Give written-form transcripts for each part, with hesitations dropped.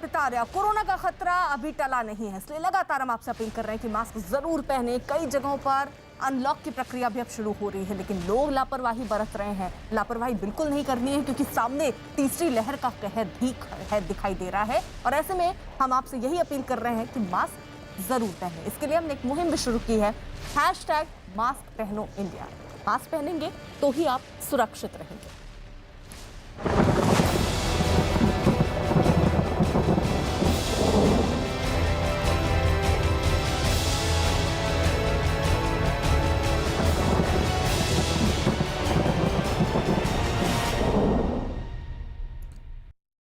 Arpita Arya, corona का खतरा अभी टला नहीं है, इसलिए लगातार हम आपसे अपील कर रहे हैं कि मास्क जरूर पहने। कई जगहों पर अनलॉक की प्रक्रिया भी अब शुरू हो रही है, लेकिन लोग लापरवाही बरत रहे हैं। लापरवाही बिल्कुल नहीं करनी है, क्योंकि सामने तीसरी लहर का कहर भी दिखाई दे रहा है। और ऐसे में हम आपसे यही अपील कर रहे हैं कि मास्क जरूर पहने। इसके लिए हमने एक मुहिम भी शुरू की है, #मास्क पहनो इंडिया। मास्क पहनेंगे तो ही आप सुरक्षित रहेंगे।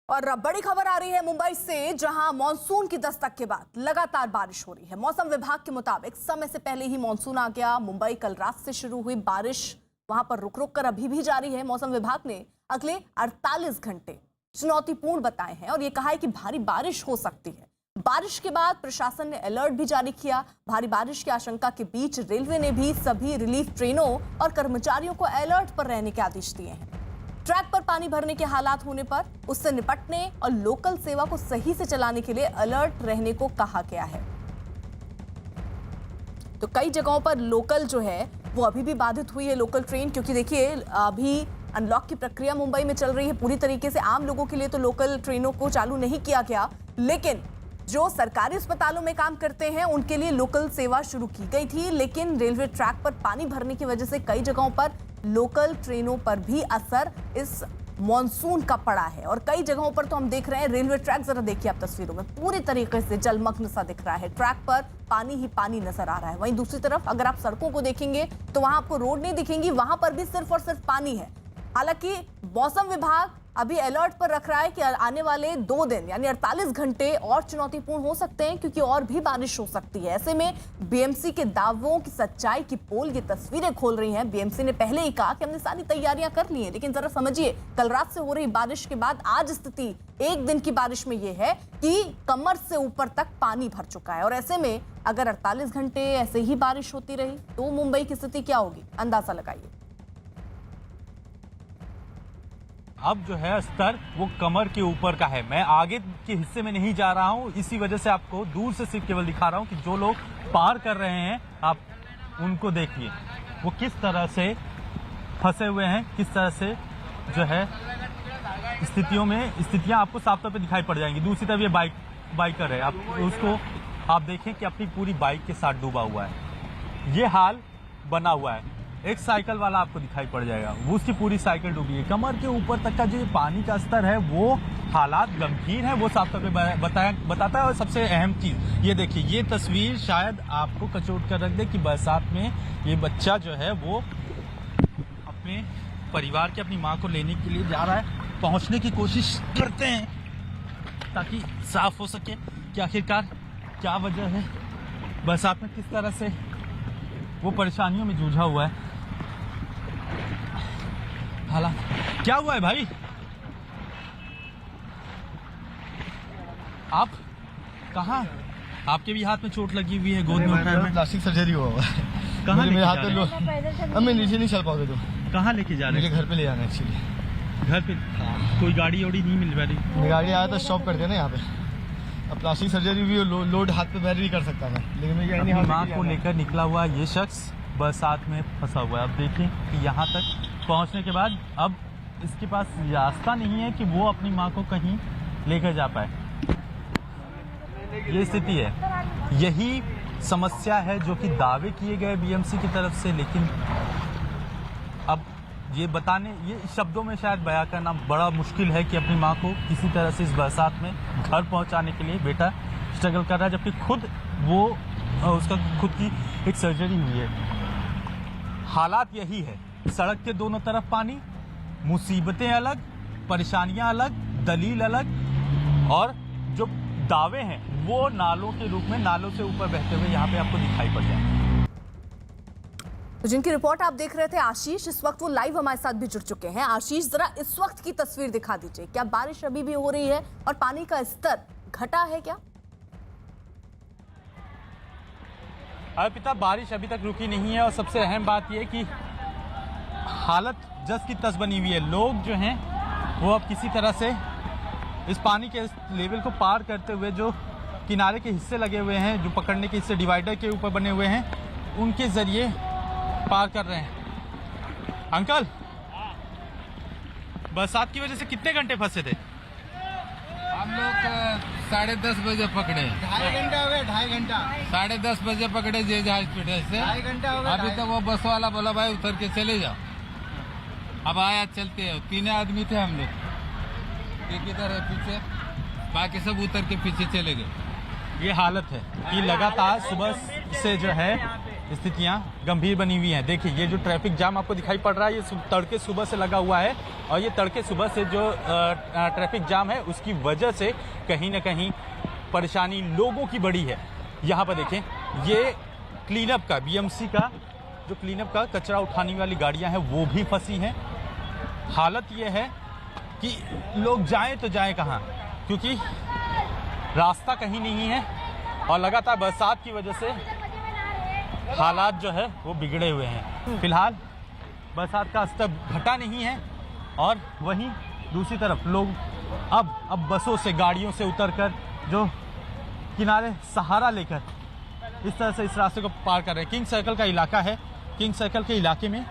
और बड़ी खबर आ रही है मुंबई से, जहां मॉनसून की दस्तक के बाद लगातार बारिश हो रही है। मौसम विभाग के मुताबिक समय से पहले ही मॉनसून आ गया। मुंबई कल रात से शुरू हुई बारिश वहां पर रुक रुक कर अभी भी जारी है। मौसम विभाग ने अगले 48 घंटे चुनौतीपूर्ण बताए हैं और ये कहा है कि भारी बारिश हो सकती है। बारिश के बाद प्रशासन ने अलर्ट भी जारी किया। भारी बारिश की आशंका के बीच रेलवे ने भी सभी रिलीफ ट्रेनों और कर्मचारियों को अलर्ट पर रहने के आदेश दिए हैं। ट्रैक पर पानी भरने के हालात होने पर उससे निपटने और लोकल सेवा को सही से चलाने के लिए अलर्ट रहने को कहा गया है। तो कई जगहों पर लोकल जो है वो अभी भी बाधित हुई है, लोकल ट्रेन, क्योंकि देखिए अभी अनलॉक की प्रक्रिया मुंबई में चल रही है पूरी तरीके से। आम लोगों के लिए तो लोकल ट्रेनों को चालू नहीं किया गया, लेकिन जो सरकारी अस्पतालों में काम करते हैं उनके लिए लोकल सेवा शुरू की गई थी। लेकिन रेलवे ट्रैक पर पानी भरने की वजह से कई जगहों पर लोकल ट्रेनों पर भी असर इस मॉनसून का पड़ा है। और कई जगहों पर तो हम देख रहे हैं रेलवे ट्रैक, जरा देखिए आप तस्वीरों में, पूरी तरीके से जलमग्न सा दिख रहा है। ट्रैक पर पानी ही पानी नजर आ रहा है। वहीं दूसरी तरफ अगर आप सड़कों को देखेंगे तो वहां आपको रोड नहीं दिखेंगी, वहां पर भी सिर्फ और सिर्फ पानी है। हालांकि मौसम विभाग अभी अलर्ट पर रख रहा है कि आने वाले 2 दिन यानी 48 घंटे और चुनौतीपूर्ण हो सकते हैं, क्योंकि और भी बारिश हो सकती है। ऐसे में बीएमसी के दावों की सच्चाई की पोल ये तस्वीरें खोल रही हैं। बीएमसी ने पहले ही कहा कि हमने सारी तैयारियां कर ली हैं, लेकिन जरा समझिए, कल रात से हो रही बारिश के बाद आज स्थिति एक दिन की बारिश में यह है कि कमर से ऊपर तक पानी भर चुका है। और ऐसे में अगर 48 घंटे ऐसे ही बारिश होती रही तो मुंबई की स्थिति क्या होगी, अंदाजा लगाइए। अब जो है स्तर वो कमर के ऊपर का है। मैं आगे के हिस्से में नहीं जा रहा हूँ, इसी वजह से आपको दूर से सिर्फ केवल दिखा रहा हूँ कि जो लोग पार कर रहे हैं आप उनको देखिए, वो किस तरह से फंसे हुए हैं, किस तरह से जो है स्थितियां आपको साफ तौर पे दिखाई पड़ जाएंगी। दूसरी तरफ ये बाइकर है, आप उसको आप देखें कि अपनी पूरी बाइक के साथ डूबा हुआ है। ये हाल बना हुआ है। एक साइकिल वाला आपको दिखाई पड़ जाएगा, वो उसकी पूरी साइकिल डूबी है। कमर के ऊपर तक का जो पानी का स्तर है वो हालात गंभीर है, वो साफ तौर पे बताता है। और सबसे अहम चीज ये देखिए, ये तस्वीर शायद आपको कचोट कर रख दे कि बरसात में ये बच्चा जो है वो अपने परिवार के अपनी माँ को लेने के लिए जा रहा है। पहुंचने की कोशिश करते हैं ताकि साफ हो सके कि आखिरकार क्या वजह है, बरसात में किस तरह से वो परेशानियों में जूझा हुआ है। हालात क्या हुआ है भाई? आप कहाँ? आपके भी हाथ में चोट लगी हुई है, गोद में उठाया में प्लास्टिक सर्जरी हुआ है। कहाँ मेरे हाथ पे अब मैं नीचे नहीं चल पाओगे तो कहाँ लेके जा रहे हैं? मुझे घर पे ले जाना है एक्चुअली। घर पे? कोई गाड़ी वाड़ी नहीं मिल रही? गाड़ी आया था, स्टॉप करते ना यहाँ पे। अब प्लास्टिक सर्जरी भी लोड हाथ पे बैर भी कर सकता था, लेकिन मैं अपनी माँ को लेकर निकला हुआ ये शख्स बरसात में फंसा हुआ है। अब देखिए कि यहाँ तक पहुँचने के बाद अब इसके पास रास्ता नहीं है कि वो अपनी माँ को कहीं लेकर जा पाए। ये स्थिति है, यही समस्या है जो कि दावे किए गए बीएमसी की तरफ से, लेकिन अब ये शब्दों में शायद बयां करना बड़ा मुश्किल है कि अपनी माँ को किसी तरह से इस बरसात में घर पहुंचाने के लिए बेटा स्ट्रगल कर रहा है, जबकि खुद वो उसका खुद की एक सर्जरी हुई है। हालात यही है, सड़क के दोनों तरफ पानी, मुसीबतें अलग, परेशानियां अलग, दलील अलग, और जो दावे हैं वो नालों के रूप में नालों से ऊपर बहते हुए यहाँ पे आपको दिखाई पड़ जाए। तो जिनकी रिपोर्ट आप देख रहे थे आशीष, इस वक्त वो लाइव हमारे साथ भी जुड़ चुके हैं। आशीष, जरा इस वक्त की तस्वीर दिखा दीजिए, क्या बारिश अभी भी हो रही है और पानी का स्तर घटा है क्या? अर्पिता, बारिश अभी तक रुकी नहीं है और सबसे अहम बात यह कि हालत जस की तस बनी हुई है। लोग जो हैं वो अब किसी तरह से इस पानी के लेवल को पार करते हुए जो किनारे के हिस्से लगे हुए हैं, जो पकड़ने के हिस्से डिवाइडर के ऊपर बने हुए हैं, उनके ज़रिए पार कर रहे हैं। अंकल, बरसात की वजह से कितने घंटे फंसे थे? हम लोग 10:30 बजे पकड़े। 2.5 घंटा हो गया, 2.5 घंटा। 10:30 बजे पकड़े जे जहाज पीटे से। 2.5 घंटा हो गया। अभी तक वो बस वाला बोला भाई उतर के चले जाओ। अब आया चलते हैं, 3 आदमी थे हम लोग, एक इधर है पीछे, बाकी सब उतर के पीछे चले गए। ये हालत है कि लगातार सुबह से जो है स्थितियां गंभीर बनी हुई हैं। देखिए, ये जो ट्रैफिक जाम आपको दिखाई पड़ रहा है, ये तड़के सुबह से लगा हुआ है और ये तड़के सुबह से जो ट्रैफिक जाम है उसकी वजह से कहीं ना कहीं परेशानी लोगों की बड़ी है। यहाँ पर देखें, ये क्लीनअप का, बीएमसी का जो क्लीनअप का कचरा उठाने वाली गाड़ियाँ हैं वो भी फंसी हैं। हालत ये है कि लोग जाएं तो जाएं कहाँ, क्योंकि रास्ता कहीं नहीं है और लगातार बरसात की वजह से हालात जो है वो बिगड़े हुए हैं। फिलहाल बरसात का स्तर घटा नहीं है और वहीं दूसरी तरफ लोग अब बसों से, गाड़ियों से उतरकर जो किनारे सहारा लेकर इस तरह से इस रास्ते को पार कर रहे हैं। किंग सर्कल का इलाका है, किंग सर्कल के इलाके में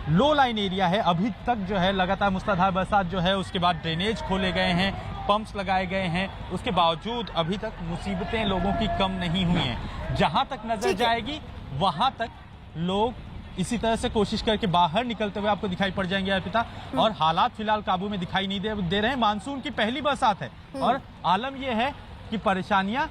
लो लाइन एरिया है। अभी तक जो है लगातार मूसलाधार बरसात जो है, उसके बाद ड्रेनेज खोले गए हैं, पंप्स लगाए गए हैं, उसके बावजूद अभी तक मुसीबतें लोगों की कम नहीं हुई हैं। जहां तक नजर जाएगी वहां तक लोग इसी तरह से कोशिश करके बाहर निकलते हुए आपको दिखाई पड़ जाएंगे अर्पिता। और हालात फिलहाल काबू में दिखाई नहीं दे रहे हैं। मानसून की पहली बरसात है और आलम यह है कि परेशानियां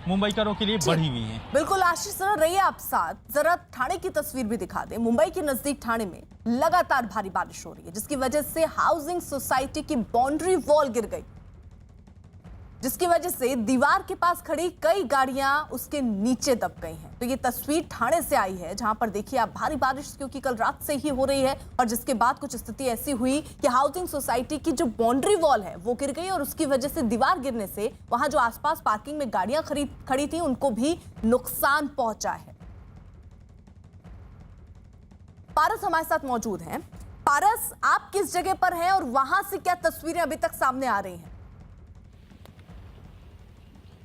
मुंबईकरों के लिए बढ़ी हुई हैं। बिल्कुल आशीष, जरा रहिए आप साथ, जरा ठाणे की तस्वीर भी दिखा दें। मुंबई के नजदीक ठाणे में लगातार भारी बारिश हो रही है, जिसकी वजह से हाउसिंग सोसाइटी की बाउंड्री वॉल गिर गई, जिसकी वजह से दीवार के पास खड़ी कई गाड़ियां उसके नीचे दब गई हैं। तो ये तस्वीर ठाणे से आई है, जहां पर देखिए आप भारी बारिश क्योंकि कल रात से ही हो रही है और जिसके बाद कुछ स्थिति ऐसी हुई कि हाउसिंग सोसाइटी की जो बाउंड्री वॉल है वो गिर गई और उसकी वजह से दीवार गिरने से वहां जो आसपास पार्किंग में गाड़ियां खड़ी थी उनको भी नुकसान पहुंचा है। पारस हमारे साथ मौजूद हैं। पारस, आप किस जगह पर हैं और वहां से क्या तस्वीरें अभी तक सामने आ रही हैं?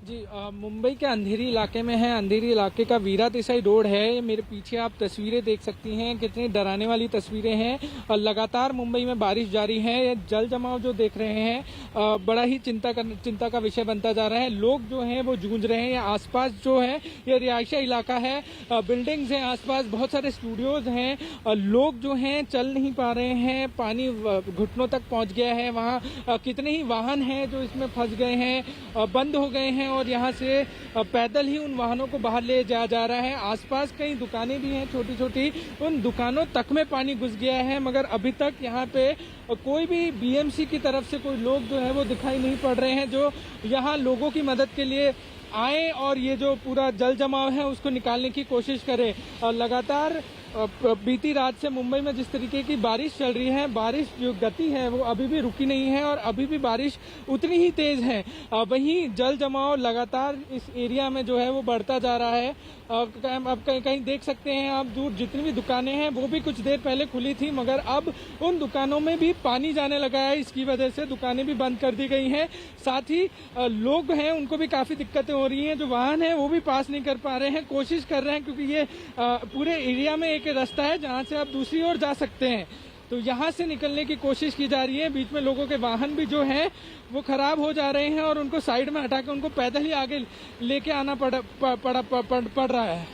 जी, मुंबई के अंधेरी इलाके में है। अंधेरी इलाके का वीरा देसाई रोड है। मेरे पीछे आप तस्वीरें देख सकती हैं, कितनी डराने वाली तस्वीरें हैं। और लगातार मुंबई में बारिश जारी है। ये जल जमाव जो देख रहे हैं बड़ा ही चिंता का विषय बनता जा रहा है। लोग जो हैं वो जूझ रहे हैं। आसपास जो है ये रिहायशी इलाका है, बिल्डिंग्स हैं आसपास, बहुत सारे स्टूडियोज हैं। लोग जो हैं चल नहीं पा रहे हैं, पानी घुटनों तक पहुँच गया है। वहाँ कितने ही वाहन हैं जो इसमें फंस गए हैं, बंद हो गए हैं और यहाँ से पैदल ही उन वाहनों को बाहर ले जाया जा रहा है। आसपास कई दुकानें भी हैं छोटी छोटी, उन दुकानों तक में पानी घुस गया है, मगर अभी तक यहाँ पे कोई भी बीएमसी की तरफ से कोई लोग जो है वो दिखाई नहीं पड़ रहे हैं जो यहाँ लोगों की मदद के लिए आए और ये जो पूरा जल जमाव है उसको निकालने की कोशिश करें। लगातार बीती रात से मुंबई में जिस तरीके की बारिश चल रही है, बारिश जो गति है वो अभी भी रुकी नहीं है और अभी भी बारिश उतनी ही तेज है। वहीं जल जमाव लगातार इस एरिया में जो है वो बढ़ता जा रहा है। अब कहीं देख सकते हैं आप, दूर जितनी भी दुकानें हैं वो भी कुछ देर पहले खुली थी, मगर अब उन दुकानों में भी पानी जाने लगा है। इसकी वजह से दुकानें भी बंद कर दी गई हैं। साथ ही लोग हैं उनको भी काफी दिक्कतें हो रही हैं। जो वाहन है वो भी पास नहीं कर पा रहे हैं, कोशिश कर रहे हैं, क्योंकि ये पूरे एरिया में एक रास्ता है जहां से आप दूसरी ओर जा सकते हैं। तो यहाँ से निकलने की कोशिश की जा रही है। बीच में लोगों के वाहन भी जो हैं वो खराब हो जा रहे हैं और उनको साइड में हटा के उनको पैदल ही आगे लेके आना पड़ रहा है।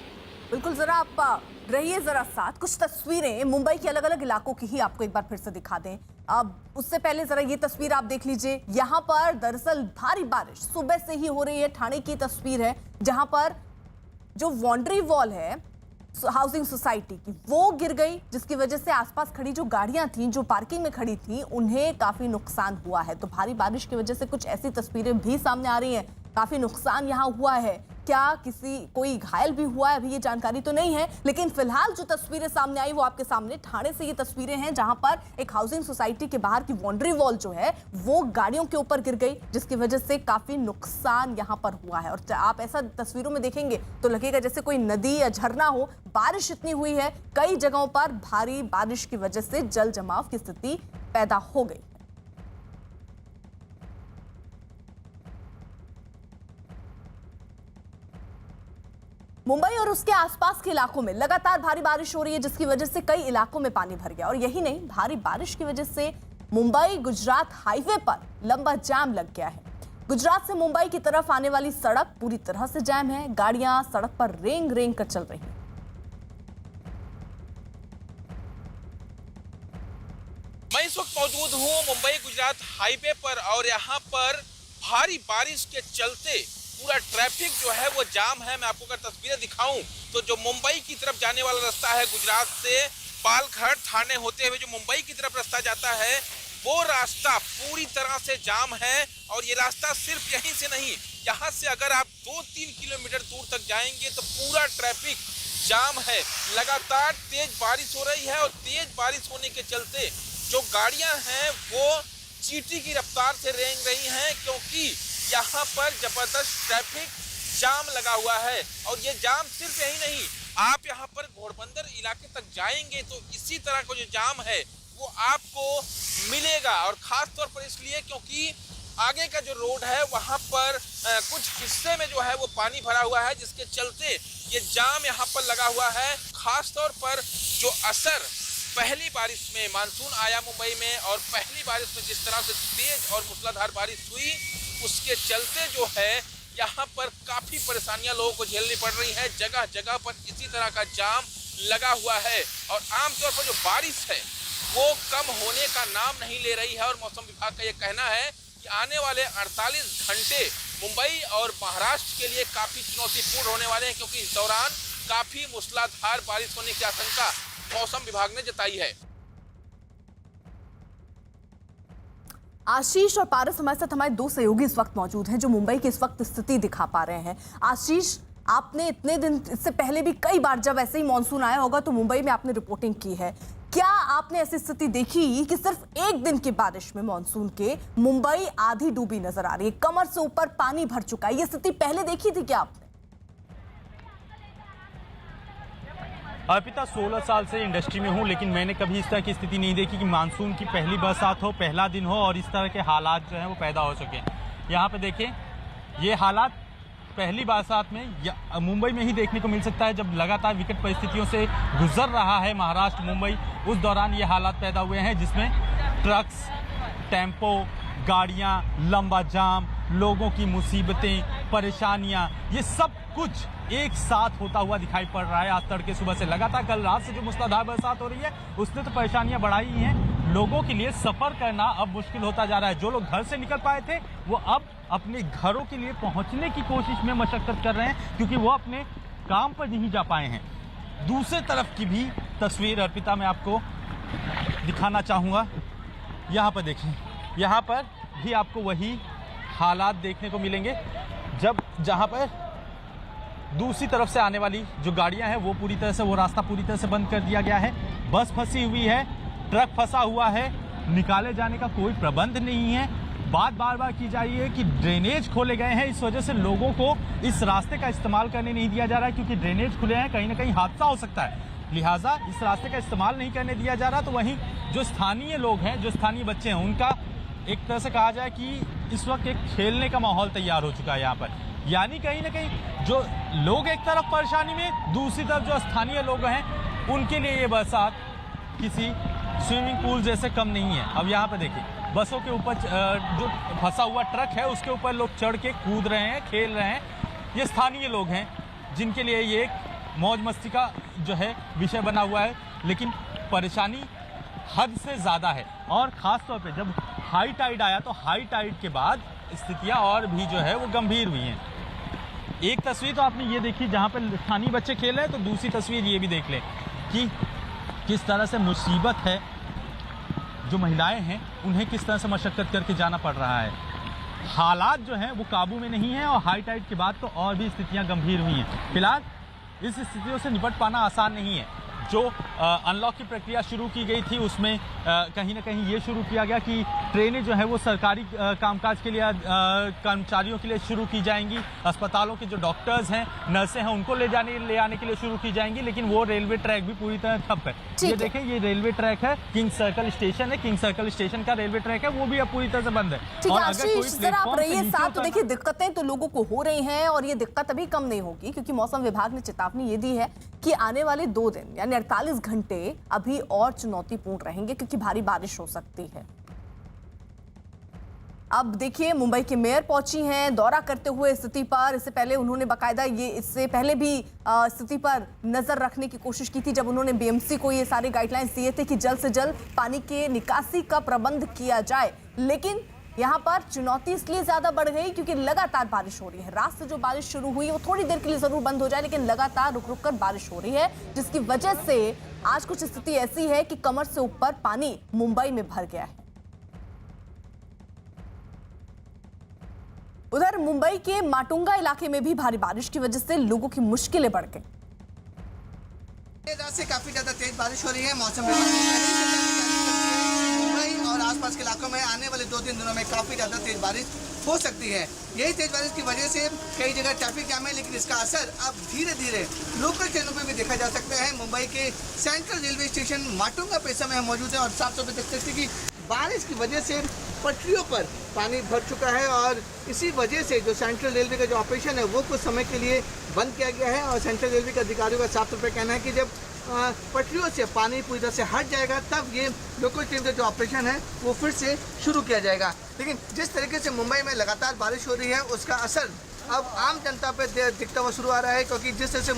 बिल्कुल, जरा आप रहिए जरा साथ। कुछ तस्वीरें मुंबई के अलग अलग इलाकों की ही आपको एक बार फिर से दिखा दें। अब उससे पहले जरा ये तस्वीर आप देख लीजिए। यहाँ पर दरअसल भारी बारिश सुबह से ही हो रही है। ठाणे की तस्वीर है जहां पर जो बाउंड्री वॉल है हाउसिंग सोसाइटी की वो गिर गई, जिसकी वजह से आसपास खड़ी जो गाड़ियां थीं, जो पार्किंग में खड़ी थी, उन्हें काफी नुकसान हुआ है। तो भारी बारिश की वजह से कुछ ऐसी तस्वीरें भी सामने आ रही हैं। काफी नुकसान यहां हुआ है। क्या कोई घायल भी हुआ है अभी ये जानकारी तो नहीं है, लेकिन फिलहाल जो तस्वीरें सामने आई वो आपके सामने ठाणे से ये तस्वीरें हैं जहां पर एक हाउसिंग सोसाइटी के बाहर की बाउंड्री वॉल जो है वो गाड़ियों के ऊपर गिर गई, जिसकी वजह से काफी नुकसान यहां पर हुआ है। और आप ऐसा तस्वीरों में देखेंगे तो लगेगा जैसे कोई नदी या झरना हो। बारिश इतनी हुई है, कई जगहों पर भारी बारिश की वजह से जल जमाव की स्थिति पैदा हो गई। मुंबई और उसके आसपास के इलाकों में लगातार भारी बारिश हो रही है, जिसकी वजह से कई इलाकों में पानी भर गया। और यही नहीं, भारी बारिश की वजह से मुंबई गुजरात हाईवे पर लंबा जाम लग गया है। गुजरात से मुंबई की तरफ आने वाली सड़क पूरी तरह से जाम है। गाड़ियां सड़क पर रेंग रेंग कर चल रही हैं। मैं इस वक्त मौजूद हूँ मुंबई गुजरात हाईवे पर और यहाँ पर भारी बारिश के चलते पूरा ट्रैफिक जो है वो जाम है। मैं आपको अगर तस्वीरें दिखाऊं तो जो मुंबई की तरफ जाने वाला रास्ता है गुजरात से पालघर थाने होते हुए जो मुंबई की तरफ रास्ता जाता है वो रास्ता पूरी तरह से जाम है। और ये रास्ता सिर्फ यहीं से नहीं, यहाँ से अगर आप 2-3 किलोमीटर दूर तक जाएंगे तो पूरा ट्रैफिक जाम है। लगातार तेज बारिश हो रही है और तेज बारिश होने के चलते जो गाड़ियां हैं वो चींटी की रफ्तार से रेंग रही हैं, क्योंकि यहाँ पर जबरदस्त ट्रैफिक जाम लगा हुआ है। और ये जाम सिर्फ यही नहीं, आप यहाँ पर घोड़बंदर इलाके तक जाएंगे तो इसी तरह का जो जाम है वो आपको मिलेगा। और खास तौर पर इसलिए क्योंकि आगे का जो रोड है वहाँ पर कुछ हिस्से में जो है वो पानी भरा हुआ है, जिसके चलते ये जाम यहाँ पर लगा हुआ है। खास तौर पर जो असर पहली बारिश में मानसून आया मुंबई में और पहली बारिश में जिस तरह से तेज और मूसलाधार बारिश हुई, उसके चलते जो है यहाँ पर काफी परेशानियां लोगों को झेलनी पड़ रही है। जगह जगह पर इसी तरह का जाम लगा हुआ है और आमतौर पर जो बारिश है वो कम होने का नाम नहीं ले रही है। और मौसम विभाग का ये कहना है कि आने वाले 48 घंटे मुंबई और महाराष्ट्र के लिए काफी चुनौतीपूर्ण होने वाले हैं, क्योंकि इस दौरान काफी मूसलाधार बारिश होने की आशंका मौसम विभाग ने जताई है। आशीष और पारस हमारे साथ हमारे दो सहयोगी इस वक्त मौजूद हैं जो मुंबई की इस वक्त स्थिति दिखा पा रहे हैं। आशीष, आपने इतने दिन इससे पहले भी कई बार जब ऐसे ही मॉनसून आया होगा तो मुंबई में आपने रिपोर्टिंग की है, क्या आपने ऐसी स्थिति देखी कि सिर्फ एक दिन की बारिश में मॉनसून के मुंबई आधी डूबी नजर आ रही है, कमर से ऊपर पानी भर चुका है? ये स्थिति पहले देखी थी क्या आपने? अर्पिता, 16 साल से इंडस्ट्री में हूं, लेकिन मैंने कभी इस तरह की स्थिति नहीं देखी कि मानसून की पहली बरसात हो, पहला दिन हो और इस तरह के हालात जो हैं वो पैदा हो सके। यहाँ पे देखें, ये हालात पहली बरसात में मुंबई में ही देखने को मिल सकता है, जब लगातार विकट परिस्थितियों से गुजर रहा है महाराष्ट्र मुंबई। उस दौरान ये हालात पैदा हुए हैं जिसमें ट्रक्स, टेम्पो, गाड़ियाँ, लंबा जाम, लोगों की मुसीबतें, परेशानियाँ, ये सब कुछ एक साथ होता हुआ दिखाई पड़ रहा है। आज तड़के सुबह से लगातार कल रात से जो मूसलाधार बरसात हो रही है उसने तो परेशानियां बढ़ाई ही हैं। लोगों के लिए सफर करना अब मुश्किल होता जा रहा है। जो लोग घर से निकल पाए थे वो अब अपने घरों के लिए पहुंचने की कोशिश में मशक्कत कर रहे हैं, क्योंकि वो अपने काम पर नहीं जा पाए हैं। दूसरे तरफ की भी तस्वीर अर्पिता मैं आपको दिखाना चाहूँगा। यहाँ पर देखें, यहाँ पर भी आपको वही हालात देखने को मिलेंगे, जहाँ पर दूसरी तरफ से आने वाली जो गाड़ियां हैं वो पूरी तरह से वो रास्ता पूरी तरह से बंद कर दिया गया है। बस फंसी हुई है, ट्रक फंसा हुआ है, निकाले जाने का कोई प्रबंध नहीं है। बात बार बार की जा रही है कि ड्रेनेज खोले गए हैं, इस वजह से लोगों को इस रास्ते का इस्तेमाल करने नहीं दिया जा रहा है, क्योंकि ड्रेनेज खुले हैं, कहीं ना कहीं हादसा हो सकता है, लिहाजा इस रास्ते का इस्तेमाल नहीं करने दिया जा रहा। तो वहीं जो स्थानीय लोग हैं, जो स्थानीय बच्चे हैं, उनका एक तरह से कहा जाए कि इस वक्त एक खेलने का माहौल तैयार हो चुका है यहाँ पर। यानी कहीं ना कहीं जो लोग एक तरफ परेशानी में, दूसरी तरफ जो स्थानीय लोग हैं उनके लिए ये बरसात किसी स्विमिंग पूल जैसे कम नहीं है। अब यहाँ पर देखिए, बसों के ऊपर जो फंसा हुआ ट्रक है उसके ऊपर लोग चढ़ के कूद रहे हैं, खेल रहे हैं। ये स्थानीय लोग हैं जिनके लिए ये एक मौज मस्ती का जो है विषय बना हुआ है, लेकिन परेशानी हद से ज़्यादा है। और ख़ास तौर पे जब हाई टाइड आया तो हाई टाइड के बाद स्थितियाँ और भी जो है वो गंभीर हुई हैं। एक तस्वीर तो आपने ये देखी जहाँ पर स्थानीय बच्चे खेल रहे हैं, तो दूसरी तस्वीर ये भी देख लें कि किस तरह से मुसीबत है, जो महिलाएं हैं उन्हें किस तरह से मशक्कत करके जाना पड़ रहा है। हालात जो हैं वो काबू में नहीं है और हाई टाइड के बाद तो और भी स्थितियां गंभीर हुई हैं। फिलहाल इस स्थितियों से निपट पाना आसान नहीं है। दूसरी तरफ जो अनलॉक की प्रक्रिया शुरू की गई थी उसमें कहीं ना कहीं ये शुरू किया गया कि ट्रेनें जो है वो सरकारी कामकाज के लिए कर्मचारियों के लिए शुरू की जाएंगी, अस्पतालों के जो डॉक्टर्स हैं, नर्सें हैं, उनको ले आने के लिए शुरू की जाएंगी, लेकिन वो रेलवे ट्रैक भी पूरी तरह ठप है। ये देखें, ये रेलवे ट्रैक है, किंग सर्कल स्टेशन है, किंग सर्कल स्टेशन का रेलवे ट्रैक है, वो भी अब पूरी तरह से बंद है। ठीक है आशीष, जरा आप रहिए साथ। तो देखिए दिक्कतें तो लोगों को हो रही हैं और ये दिक्कत अभी कम नहीं होगी, क्योंकि मौसम विभाग ने चेतावनी ये दी है कि आने वाले 2 दिन यानी 48 घंटे अभी और चुनौतीपूर्ण रहेंगे, क्योंकि भारी बारिश हो सकती है। अब देखिए मुंबई के मेयर पहुंची हैं दौरा करते हुए स्थिति पर। इससे पहले उन्होंने बाकायदा इससे पहले भी स्थिति पर नजर रखने की कोशिश की थी, जब उन्होंने बीएमसी को ये सारे गाइडलाइंस दिए थे कि जल्द से जल्द पानी के निकासी का प्रबंध किया जाए। लेकिन यहाँ पर चुनौती इसलिए ज्यादा बढ़ गई क्योंकि लगातार बारिश हो रही है। रात से जो बारिश शुरू हुई वो थोड़ी देर के लिए जरूर बंद हो जाए, लेकिन लगातार रुक रुक कर बारिश हो रही है, जिसकी वजह से आज कुछ स्थिति ऐसी है कि कमर से ऊपर पानी मुंबई में भर गया है। उधर मुंबई के माटुंगा इलाके में भी भारी बारिश की वजह से लोगों की मुश्किलें बढ़ गई। रात से काफी ज्यादा तेज बारिश हो रही है। मौसम विभाग ने मुंबई और आसपास के इलाकों में आने वाले 2-3 दिनों में काफी ज्यादा तेज बारिश हो सकती है। यही तेज बारिश की वजह से कई जगह ट्रैफिक जाम है, लेकिन इसका असर अब धीरे धीरे लोकल ट्रेनों पर भी देखा जा सकता है। मुंबई के सेंट्रल रेलवे स्टेशन माटुंगा पे समय हम मौजूद है और साफ तौर पर देख सकते हैं कि बारिश की वजह से पटरियों पर पानी भर चुका है और इसी वजह से जो सेंट्रल रेलवे का जो ऑपरेशन है वो कुछ समय के लिए बंद किया गया है। और सेंट्रल रेलवे के अधिकारियों का साफ तौर पर कहना है कि जब पटरियों से पानी पूरी तरह से हट जाएगा तब ये लोकल ट्रेन का जो ऑपरेशन है वो फिर से शुरू किया जाएगा। लेकिन जिस तरीके से मुंबई में लगातार बारिश हो रही है उसका असर अब आम जनता पे दिखता हुआ शुरू आ रहा है, क्योंकि जिस तरह से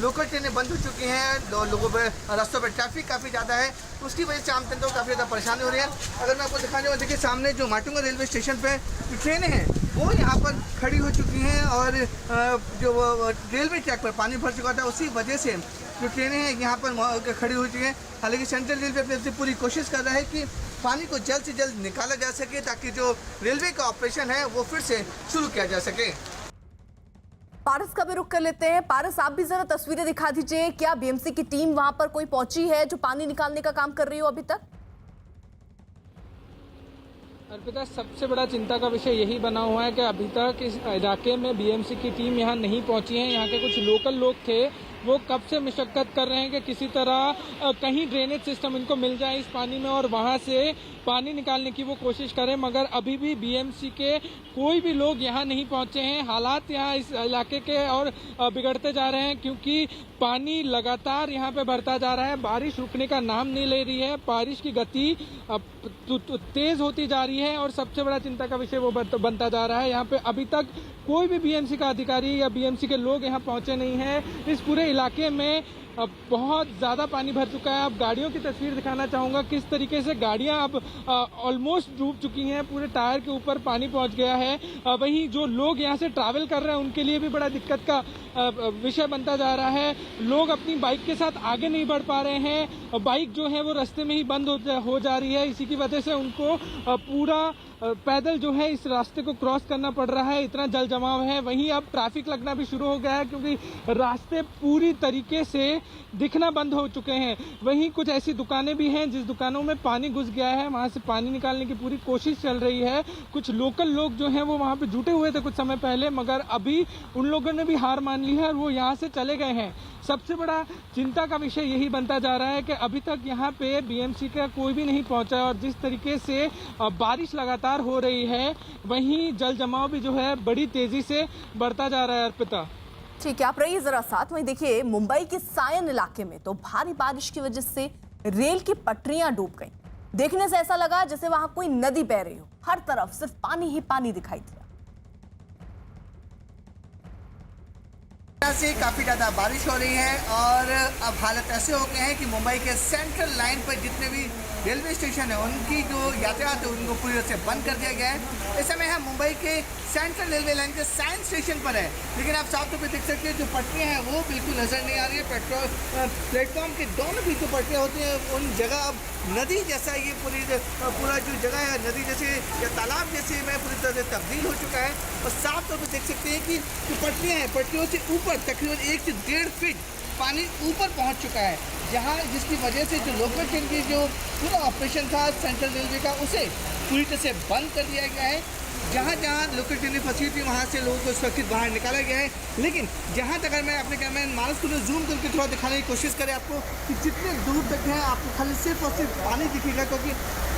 लोकल ट्रेनें बंद हो चुकी हैं, लोगों पे रास्तों पर ट्रैफिक काफ़ी ज़्यादा है, उसकी वजह से आम जनता को काफ़ी ज़्यादा परेशानी हो रही है। अगर मैं आपको दिखाने वाला, देखिए सामने जो माटुंगा रेलवे स्टेशन पे जो ट्रेनें हैं वो यहाँ पर खड़ी हो चुकी हैं और जो रेलवे ट्रैक पर पानी भर चुका था उसी वजह से जो ट्रेनें हैं यहाँ पर खड़ी हो चुकी हैं। हालांकि सेंट्रल रेलवे अपनी से पूरी कोशिश कर रहा है कि पानी को जल्द से जल्द निकाला जा सके ताकि जो रेलवे का ऑपरेशन है वो फिर से शुरू किया जा सके। पारस का भी रुख कर लेते हैं। पारस, आप भी जरा तस्वीरें दिखा दीजिए। क्या बीएमसी की टीम वहां पर कोई पहुंची है जो पानी निकालने का काम कर रही हो अभी तक? अर्पिता, सबसे बड़ा चिंता का विषय यही बना हुआ है कि अभी तक इस इलाके में बीएमसी की टीम यहाँ नहीं पहुंची है। यहाँ के कुछ लोकल लोग थे, वो कब से मशक्कत कर रहे हैं कि किसी तरह कहीं ड्रेनेज सिस्टम इनको मिल जाए इस पानी में और वहां से पानी निकालने की वो कोशिश करें, मगर अभी भी बीएमसी के कोई भी लोग यहाँ नहीं पहुंचे हैं। हालात यहाँ इस इलाके के और बिगड़ते जा रहे हैं क्योंकि पानी लगातार यहाँ पे बढ़ता जा रहा है, बारिश रुकने का नाम नहीं ले रही है, बारिश की गति तेज होती जा रही है और सबसे बड़ा चिंता का विषय वो बनता जा रहा है। यहाँ पे अभी तक कोई भी बीएमसी का अधिकारी या बीएमसी के लोग यहाँ पहुंचे नहीं हैं। इस पूरे इलाके में बहुत ज़्यादा पानी भर चुका है। अब गाड़ियों की तस्वीर दिखाना चाहूँगा किस तरीके से गाड़ियाँ अब ऑलमोस्ट डूब चुकी हैं, पूरे टायर के ऊपर पानी पहुँच गया है। वहीं जो लोग यहाँ से ट्रैवल कर रहे हैं उनके लिए भी बड़ा दिक्कत का विषय बनता जा रहा है। लोग अपनी बाइक के साथ आगे नहीं बढ़ पा रहे हैं, बाइक जो है वो रास्ते में ही बंद हो जा रही है। इसी की वजह से उनको पूरा पैदल जो है इस रास्ते को क्रॉस करना पड़ रहा है, इतना जल जमाव है। वहीं अब ट्रैफिक लगना भी शुरू हो गया है क्योंकि रास्ते पूरी तरीके से दिखना बंद हो चुके हैं। वहीं कुछ ऐसी दुकानें भी हैं जिस दुकानों में पानी घुस गया है, वहां से पानी निकालने की पूरी कोशिश चल रही है। कुछ लोकल लोग जो हैं वो वहां पे जुटे हुए थे कुछ समय पहले, मगर अभी उन लोगों ने भी हार मान ली है और वो यहाँ से चले गए हैं। सबसे बड़ा चिंता का विषय यही बनता जा रहा है कि अभी तक यहाँ पे बीएमसी का कोई भी नहीं पहुंचा और जिस तरीके से बारिश लगातार हो रही है वहीं जल जमाव भी जो है बड़ी तेजी से बढ़ता जा रहा है। अर्पिता, ठीक है, आप रहिए जरा साथ। वहीं देखिए मुंबई के सायन इलाके में तो भारी बारिश की वजह से रेल की पटरियां डूब गईं। देखने से ऐसा लगा जैसे वहां कोई नदी बह रही हो, हर तरफ सिर्फ पानी ही पानी दिखाई दिया। से काफ़ी ज़्यादा बारिश हो रही है और अब हालत ऐसे हो गए हैं कि मुंबई के सेंट्रल लाइन पर जितने भी रेलवे स्टेशन है उनकी जो यातायात है उनको पूरी तरह से बंद कर दिया गया है। इस समय हम मुंबई के सेंट्रल रेलवे लाइन के साइंस स्टेशन पर है, लेकिन आप साफ तौर पर देख सकते हैं जो पटरियाँ हैं वो बिल्कुल नज़र नहीं आ रही है। प्लेटफॉर्म के दोनों भी जो पटरियाँ होती हैं उन जगह अब नदी जैसा ये पूरा जो जगह है नदी जैसे या तालाब जैसे में पूरी तरह से तब्दील हो चुका है। और साफ तौर पर देख सकते हैं कि जो पटरियाँ हैं पटरियों से ऊपर तकरीबन 1 से 1.5 फीट पानी ऊपर पहुंच चुका है, जहां जिसकी वजह से जो लोकल ट्रेन की जो पूरा ऑपरेशन था सेंट्रल रेलवे का, उसे पूरी तरह से बंद कर दिया गया है। जहां जहां लोकल ट्रेनें फंसी थी वहां से लोगों को सुरक्षित बाहर निकाला गया है। लेकिन जहां तक अगर मैं अपने कैमरा मानस को जूम करके थोड़ा दिखाने की कोशिश करें आपको कि जितने दूर तक है आपको खाली सिर्फ और सिर्फ पानी दिखेगा, क्योंकि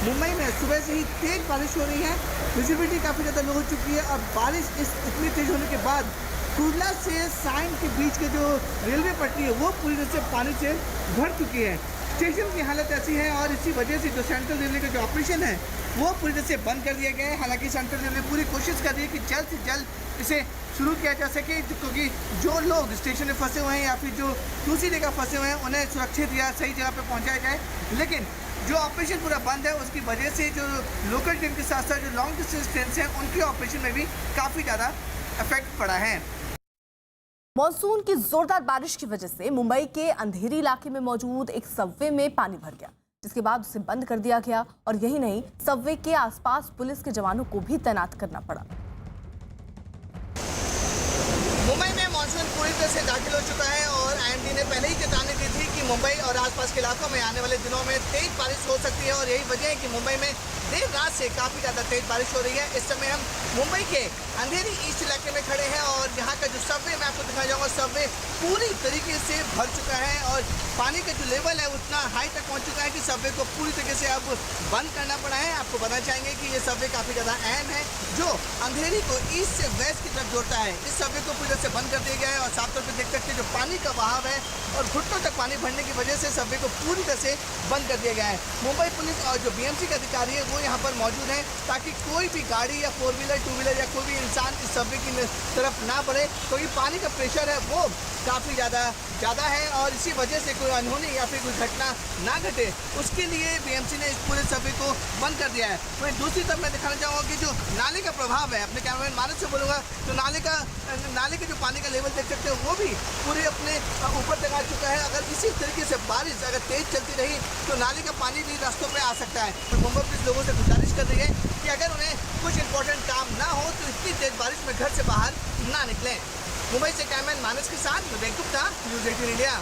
मुंबई में सुबह से ही तेज बारिश हो रही है, विजिबिलिटी काफ़ी ज़्यादा लो हो चुकी है। और बारिश इतनी तेज होने के बाद कुर्ला से साइन के बीच के जो रेलवे पटरी है वो पूरी तरह से पानी से भर चुकी है। स्टेशन की हालत ऐसी है और इसी वजह से जो सेंट्रल रेलवे का जो ऑपरेशन है वो पूरी तरह से बंद कर दिया गया है। हालांकि सेंट्रल रेलवे पूरी कोशिश कर रही है कि जल्द से जल्द इसे शुरू किया जा सके, क्योंकि जो लोग स्टेशन में फंसे हुए हैं या फिर जो दूसरी जगह फंसे हुए हैं उन्हें सुरक्षित या सही जगह पर पहुँचाया जाए। लेकिन जो ऑपरेशन पूरा बंद है उसकी वजह से जो लोकल ट्रेन के साथ साथ जो लॉन्ग डिस्टेंस ट्रेन हैं उनके ऑपरेशन में भी काफ़ी ज़्यादा इफेक्ट पड़ा है। मॉनसून की जोरदार बारिश की वजह से मुंबई के अंधेरी इलाके में मौजूद एक सबवे में पानी भर गया, जिसके बाद उसे बंद कर दिया गया। और यही नहीं, सबवे के आसपास पुलिस के जवानों को भी तैनात करना पड़ा। मुंबई में मानसून पूरी तरह से दाखिल हो चुका है और आईएमडी ने पहले ही चेतावनी दी थी कि मुंबई और आसपास के इलाकों में आने वाले दिनों में तेज बारिश हो सकती है। और यही वजह है कि मुंबई में देर रात से काफ़ी ज़्यादा तेज बारिश हो रही है। इस समय हम मुंबई के अंधेरी ईस्ट इलाके में खड़े हैं और यहाँ का जो सबवे मैं आपको दिखाना चाहूँगा, सबवे पूरी तरीके से भर चुका है और पानी का जो लेवल है उतना हाई तक पहुँच चुका है कि सबवे को पूरी तरीके से अब बंद करना पड़ा है। आपको बताना चाहेंगे कि ये सबवे काफ़ी ज़्यादा अहम है जो अंधेरी को ईस्ट से वेस्ट की तरफ जोड़ता है। इस सबवे को पूरी तरह से बंद कर दिया गया है और साफ तौर पर देख सकते हैं जो पानी का बहाव है और घुटनों तक पानी भरने की वजह से सबवे को पूरी तरह से बंद कर दिया गया है। मुंबई पुलिस और जो बीएमसी के अधिकारी है वो यहाँ पर मौजूद हैं ताकि कोई भी गाड़ी या 4 व्हीलर 2 व्हीलर या कोई भी इंसान इस सबवे की तरफ ना बढ़े, क्योंकि पानी का प्रेशर है वो काफ़ी ज़्यादा है और इसी वजह से कोई अनहोनी या फिर कोई घटना ना घटे उसके लिए बीएमसी ने इस पूरे सबवे को बंद कर दिया है। वहीं दूसरी तरफ मैं दिखाना चाहूँगा कि जो नाले का प्रभाव है, अपने कैमरामैन मानस से बोलूँगा, तो नाले के जो पानी का लेवल देख सकते हो वो भी पूरे अपने ऊपर तक आ चुका है। अगर इसी तरीके से बारिश अगर तेज चलती रही तो नाले का पानी भी रास्तों पे आ सकता है। तो मुंबई पुलिस लोगों से गुजारिश कर रही है कि अगर उन्हें कुछ इंपॉर्टेंट काम ना हो तो इतनी तेज बारिश में घर से बाहर ना निकलें। मुंबई से कैमरामैन मानस के साथ विवेक गुप्ता, न्यूज़ 18 इंडिया।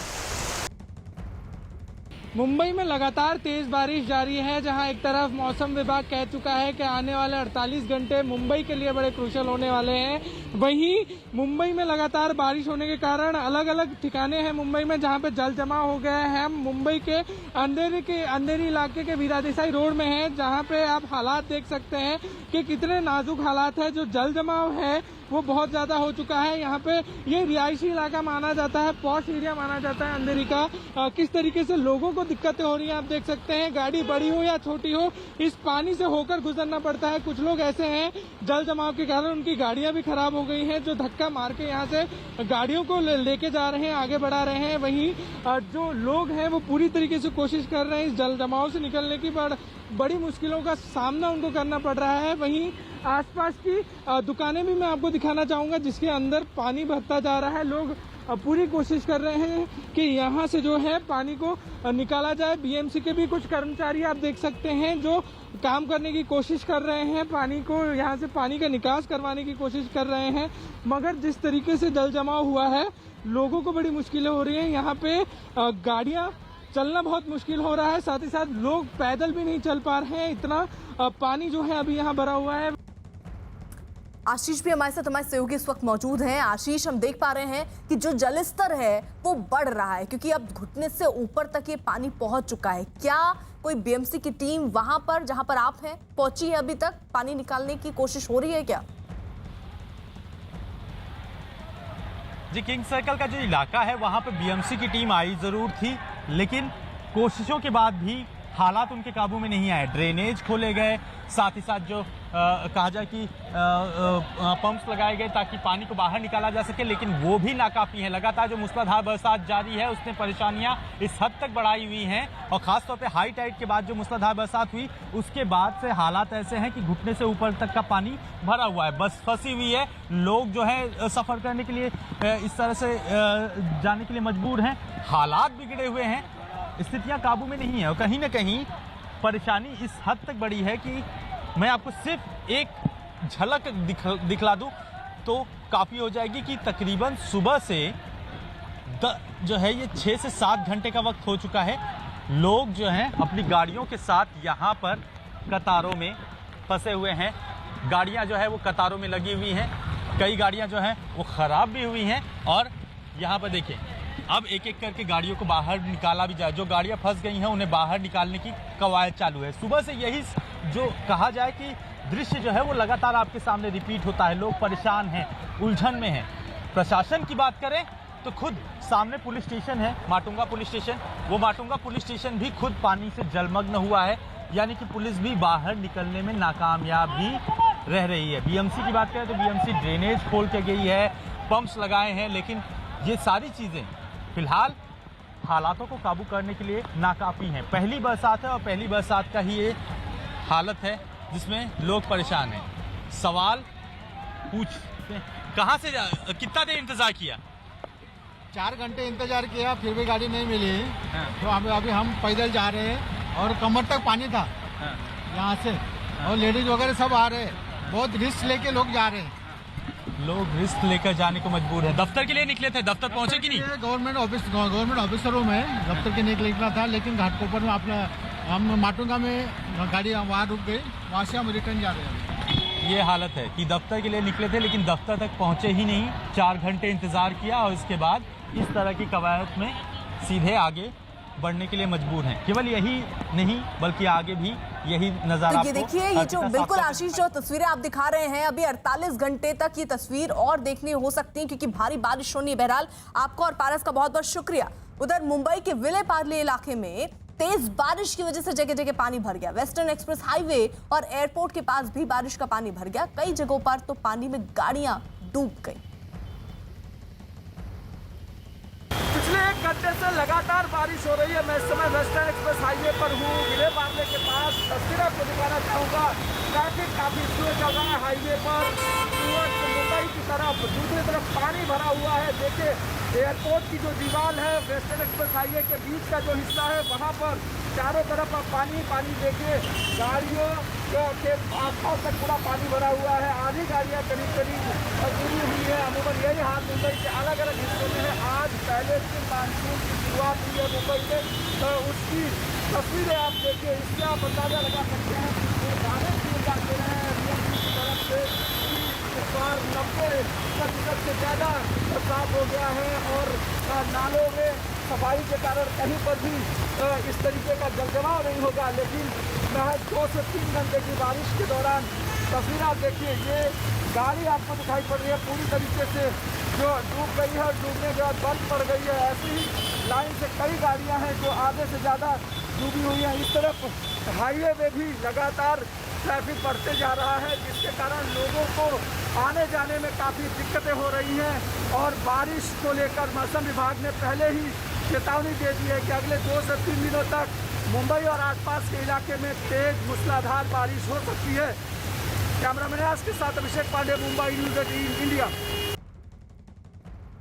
मुंबई में लगातार तेज बारिश जारी है, जहां एक तरफ मौसम विभाग कह चुका है कि आने वाले 48 घंटे मुंबई के लिए बड़े क्रूशल होने वाले हैं। वहीं मुंबई में लगातार बारिश होने के कारण अलग अलग ठिकाने हैं मुंबई में जहां पे जल जमाव हो गया है। हम मुंबई के अंधेरी इलाके के वीरा देसाई रोड में हैं, जहां पे आप हालात देख सकते हैं कि कितने नाजुक हालात है। जो जल जमाव है वो बहुत ज़्यादा हो चुका है। यहाँ पे ये रिहायशी इलाका माना जाता है, पॉश एरिया माना जाता है अंधेरी का। किस तरीके से लोगों को दिक्कतें हो रही हैं आप देख सकते हैं। गाड़ी बड़ी हो या छोटी हो, इस पानी से होकर गुजरना पड़ता है। कुछ लोग ऐसे हैं जल जमाव के कारण उनकी गाड़ियां भी खराब हो गई हैं, जो धक्का मार के यहाँ से गाड़ियों को लेके जा रहे हैं, आगे बढ़ा रहे हैं। वहीं जो लोग हैं वो पूरी तरीके से कोशिश कर रहे हैं इस जल जमाव से निकलने की, बड़ी मुश्किलों का सामना उनको करना पड़ रहा है। वहीं आसपास की दुकानें भी मैं आपको दिखाना चाहूँगा जिसके अंदर पानी भरता जा रहा है। लोग पूरी कोशिश कर रहे हैं कि यहाँ से जो है पानी को निकाला जाए। बीएमसी के भी कुछ कर्मचारी आप देख सकते हैं जो काम करने की कोशिश कर रहे हैं, पानी को यहाँ से पानी का निकास करवाने की कोशिश कर रहे हैं। मगर जिस तरीके से जल जमाव हुआ है लोगों को बड़ी मुश्किलें हो रही हैं। यहाँ पे गाड़ियाँ चलना बहुत मुश्किल हो रहा है, साथ ही साथ लोग पैदल भी नहीं चल पा रहे हैं, इतना पानी जो है अभी यहाँ भरा हुआ है। आशीष भी हमारे सहयोगी इस वक्त मौजूद हैं। आशीष, हम देख पा रहे हैं कि जो जलस्तर है वो बढ़ रहा है क्योंकि अब घुटने से ऊपर तक ये पानी पहुंच चुका है। क्या कोई बीएमसी की टीम वहां पर जहां पर आप हैं पहुंची है? अभी तक पानी निकालने की कोशिश हो रही है क्या? जी, किंग सर्कल का जो इलाका है वहां पे बीएमसी की टीम आई जरूर थी, लेकिन कोशिशों के बाद भी हालात उनके काबू में नहीं आए। ड्रेनेज खोले गए, साथ ही साथ जो कहा जाए कि पंप्स लगाए गए ताकि पानी को बाहर निकाला जा सके, लेकिन वो भी नाकाफी है। लगातार जो मूसलाधार बरसात जारी है उसने परेशानियां इस हद तक बढ़ाई हुई हैं और खासतौर पे हाई टाइड के बाद जो मूसलाधार बरसात हुई उसके बाद से हालात ऐसे हैं कि घुटने से ऊपर तक का पानी भरा हुआ है, बस फंसी हुई है। लोग जो है सफ़र करने के लिए इस तरह से जाने के लिए मजबूर हैं। हालात बिगड़े हुए हैं, स्थितियां काबू में नहीं है और कहीं ना कहीं परेशानी इस हद तक बड़ी है कि मैं आपको सिर्फ एक झलक दिखला दूं तो काफ़ी हो जाएगी कि तकरीबन सुबह से जो है ये 6 से 7 घंटे का वक्त हो चुका है। लोग जो हैं अपनी गाड़ियों के साथ यहाँ पर कतारों में फंसे हुए हैं। गाड़ियाँ जो है वो कतारों में लगी हुई हैं। कई गाड़ियाँ जो हैं वो ख़राब भी हुई हैं। और यहाँ पर देखिए अब एक एक करके गाड़ियों को बाहर निकाला भी जाए। जो गाड़ियाँ फंस गई हैं उन्हें बाहर निकालने की कवायद चालू है। सुबह से यही जो कहा जाए कि दृश्य जो है वो लगातार आपके सामने रिपीट होता है। लोग परेशान हैं, उलझन में हैं। प्रशासन की बात करें तो खुद सामने पुलिस स्टेशन है, माटुंगा पुलिस स्टेशन। वो माटुंगा पुलिस स्टेशन भी खुद पानी से जलमग्न हुआ है, यानी कि पुलिस भी बाहर निकलने में नाकामयाब ही रह रही है। बीएमसी की बात करें तो बीएमसी ड्रेनेज खोल के गई है, पंप्स लगाए हैं, लेकिन ये सारी चीज़ें फिलहाल हालातों को काबू करने के लिए नाकाफी हैं। पहली बरसात है और पहली बरसात का ही ये हालत है जिसमें लोग परेशान हैं। सवाल पूछते हैं कहाँ से कितना देर इंतज़ार किया? 4 घंटे इंतजार किया, फिर भी गाड़ी नहीं मिली। तो अभी हम पैदल जा रहे हैं और कमर तक पानी था यहाँ से, और लेडीज वगैरह सब आ रहे हैं। बहुत रिस्क लेके लोग जा रहे हैं। लोग रिस्क लेकर जाने को मजबूर है। दफ्तर के लिए निकले थे, दफ्तर पहुंचे कि नहीं? गवर्नमेंट ऑफिसरों में दफ्तर के निकलना था, लेकिन घाटकोपर में अपना हम माटुंगा में गाड़ी वहाँ रुक गई, वहाँ से हम रिटर्न जा रहे हैं। ये हालत है कि दफ्तर के लिए निकले थे लेकिन दफ्तर तक पहुंचे ही नहीं। 4 घंटे इंतज़ार किया और इसके बाद इस तरह की कवायद में सीधे आगे बढ़ने के लिए मजबूर हैं। केवल यही नहीं बल्कि आगे भी यही नज़ारा। तो ये देखिए, ये जो बिल्कुल आशीष जो तस्वीरें आप दिखा रहे हैं, अभी 48 घंटे तक ये तस्वीर और देखनी हो सकती है क्योंकि भारी बारिश होनी है। बहरहाल आपको और पारस का बहुत बहुत शुक्रिया। उधर मुंबई के विले पार्ले इलाके में तेज बारिश की वजह से जगह जगह पानी भर गया। वेस्टर्न एक्सप्रेस हाईवे और एयरपोर्ट के पास भी बारिश का पानी भर गया। कई जगहों पर तो पानी में गाड़ियां डूब गई। पिछले 1 घंटे से लगातार बारिश हो रही है। मैं इस समय वेस्टर्न एक्सप्रेस हाईवे पर हूँ, विले पार्ले के पास। तस्वीर आपको दिखाना चाहूँगा, ट्रैफिक काफी स्लो चल रहा है हाईवे पर। मुंबई की तरफ दूसरी तरफ पानी भरा हुआ है। देखिए एयरपोर्ट की जो दीवार है, वेस्टर्न एक्सप्रेस हाईवे के बीच का जो हिस्सा है, वहाँ पर चारों तरफ आप पानी पानी देखिए। गाड़ियों के आसपास तक पूरा पानी भरा हुआ है। आधी गाड़ियाँ करीब जुड़ी हुई है। अमूमन यही हाल मुंबई के अलग अलग हिस्सों में है। आज पहले दिन मानसून की शुरुआत हुई है मुंबई में, तो उसकी तस्वीरें आप देखिए। इससे आप अंदाजा लगा सकते हैं कि बारिश की जाते हैं बीएमसी की तरफ से इस बार 90% से ज़्यादा साफ हो गया है। और नालों में सफाई के कारण कहीं पर भी इस तरीके का जलजमाव नहीं होगा। लेकिन महज 2 से 3 घंटे की बारिश के दौरान तस्वीर आप देखिए, ये गाड़ी आपको दिखाई पड़ रही है पूरी तरीके से जो डूब गई है और डूबने के बाद बंद पड़ गई है। ऐसी ही लाइन से कई गाड़ियां हैं जो आधे से ज़्यादा डूबी हुई हैं। इस तरफ हाईवे में भी लगातार ट्रैफिक बढ़ते जा रहा है, जिसके कारण लोगों को आने जाने में काफ़ी दिक्कतें हो रही हैं। और बारिश को लेकर मौसम विभाग ने पहले ही चेतावनी दे दी है कि अगले 2 से 3 दिनों तक मुंबई और आसपास के इलाके में तेज मूसलाधार बारिश हो सकती है। कैमरामैन के साथ अभिषेक पांडे, मुंबई न्यूज़ 18 इंडिया।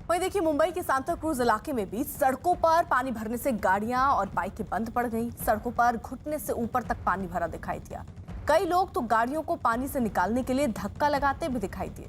वहीं देखिए मुंबई के सांता क्रूज इलाके में भी सड़कों पर पानी भरने से गाड़ियां और बाइकें बंद पड़ गई। सड़कों पर घुटने से ऊपर तक पानी भरा दिखाई दिया। कई लोग तो गाड़ियों को पानी से निकालने के लिए धक्का लगाते भी दिखाई दिए।